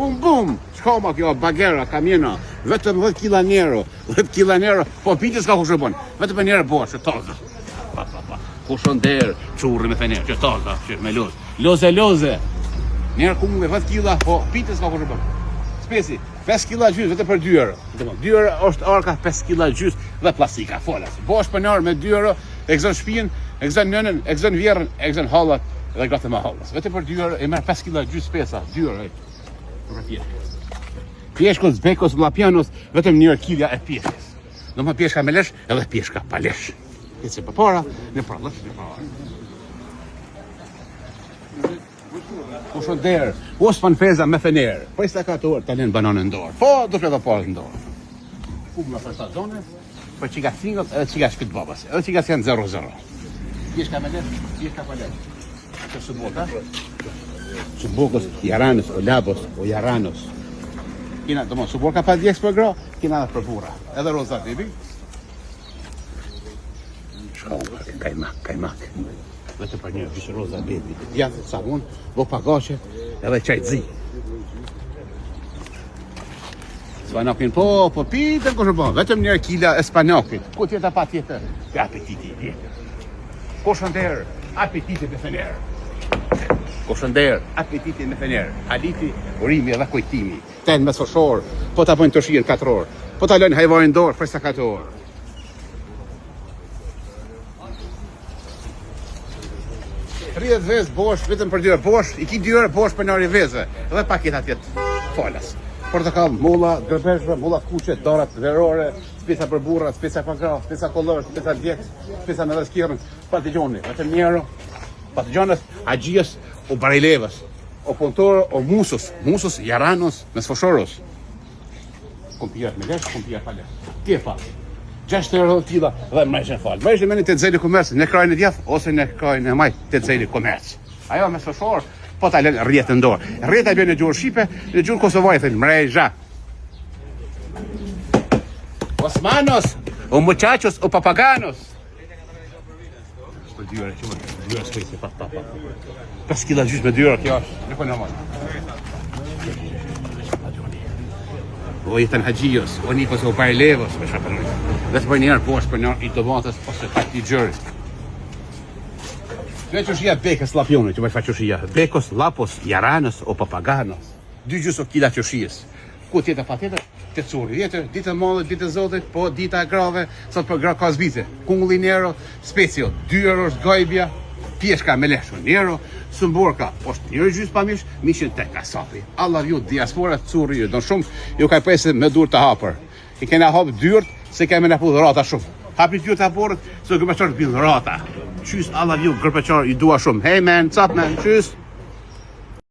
Bum bum. Shkoma kjo bagera, kamiena, vetëm 10 kg nero, 10 kg nero, po pitë s'ka kush e bën. Vetëm njerë bosh, toza. Pa. Kushon der, çurrë me fener, që toza, që me loze. Njerë ku me 10 kg, po pitë s'ka kush e bën. Spesi, 5 kg gjys vetëm për 2 euro. Domethënë 2 euro është arka 5 kg gjys dhe plastika, folas. Bosh për njerë me 2 euro, e gzon shtëpinë, e gzon nënën, e gzon vjerrën, e gzon hallat dhe gratë me hallas. Vetëm për 2 euro e merr 5 kg gjys pesa, 2 euro. Për pjeshkës. Pjeshkës, bekos, llapianos, vetëm 1 kilja e pjeshkës. Do më pjeshka me lesh edhe pjeshka pa lesh. Ece për para, në prallësh, në para. Kushon der, ospan feza me fener. Po i stakator, talen bananën në dorë. Po, do fleta parë në dorë. Kumë për stazone, për qika singët edhe qika shpit babas. Edhe qika janë 0-0. Pjeshka me lesh, pjeshka pa lesh. Që subota? Subokos, jaranës, o labos, o jaranos. Kina, do më, suborka pa 10 për gra, kina dhe për burra. Edhe roza bibi. Shkoma, kajmak. Vete për një vishë roza bibi. Djatë, sabun, bo pagache, edhe qajtëzi. Spanakin, po pitën kështë bon. Vetëm 1 kila e spanakit. Ku tjeta pa tjetër? Për apetiti tjetër. Koshën derë, apetiti me fenerë. Koshënder, apetiti me fener, haliti, urimi dhe kujtimi. Ten me soshor, po ta bojnë të shirë 4 orë, po ta lënë hajvarin dorë për sa 4 orë. Rrjedh vezë bosh, vetëm për 2 orë bosh, i ki 2 orë bosh për njëri vezë, dhe paketa tjetë falas. Portokall, molla, gërbeshve, molla kuqe, darat verore, spesa për burra, spesa për gra, spesa kollër, spesa djekë, spesa me dhe skirën, patigjoni, vetëm 1 euro, patijjonës, agjijës, o barajlevës, o punëtorë, o musos, jaranos, me sfoshoros. Kompijat me lesh, kompijat pa lesh. Kje falë. 6 euro tila dhe mrejshën falë. Mrejshën meni të të zeli komercë, në krajnë e djath, ose në krajnë e maj të zeli komercë. Ajo me sfoshorë, po ta lënë rrjetë në dorë. Rrjetë e bjë në gjurë Shqipe, në gjurë Kosovaj, thënë mrejshë. Osmanos, o muchachos, o papaganos. 2 euro, 2 euro spesi, pa. 5 kg gjys me 2 euro, kjo është, në kënë normal. O jetën haqijos, o nikos, o barlevos, me shapën rrë. Dhe të për njerë posh për njerë i tomatës, ose pak i gjërit. Dhe qëshia bekës lapionit, që me fa qëshia. Bekos, lapos, jaranës, o papaganos. 2 gjys o kila qëshijës. Ku tjetër pa tjetër? Të curi, ditë madhe, ditë zotit, po dita grave, sot për gra ka zbite. Kungulli nero, specio, 2 euro është gajbja, pjeshka me leshu nero, sumborka, është 1 gjys pa mish, mishin tek kasapi. Allah ju, diaspora, curi ju, don shumë, ju ka pesi me dur të hapër. I kena hapë dyrt, se keme në pu dhërata shumë. Hapi dyrt të hapërët, se gërpeqarët bin dhërata. Qys, Allah ju, gërpeqarë, i dua shumë. Hey man, what's up man, qys?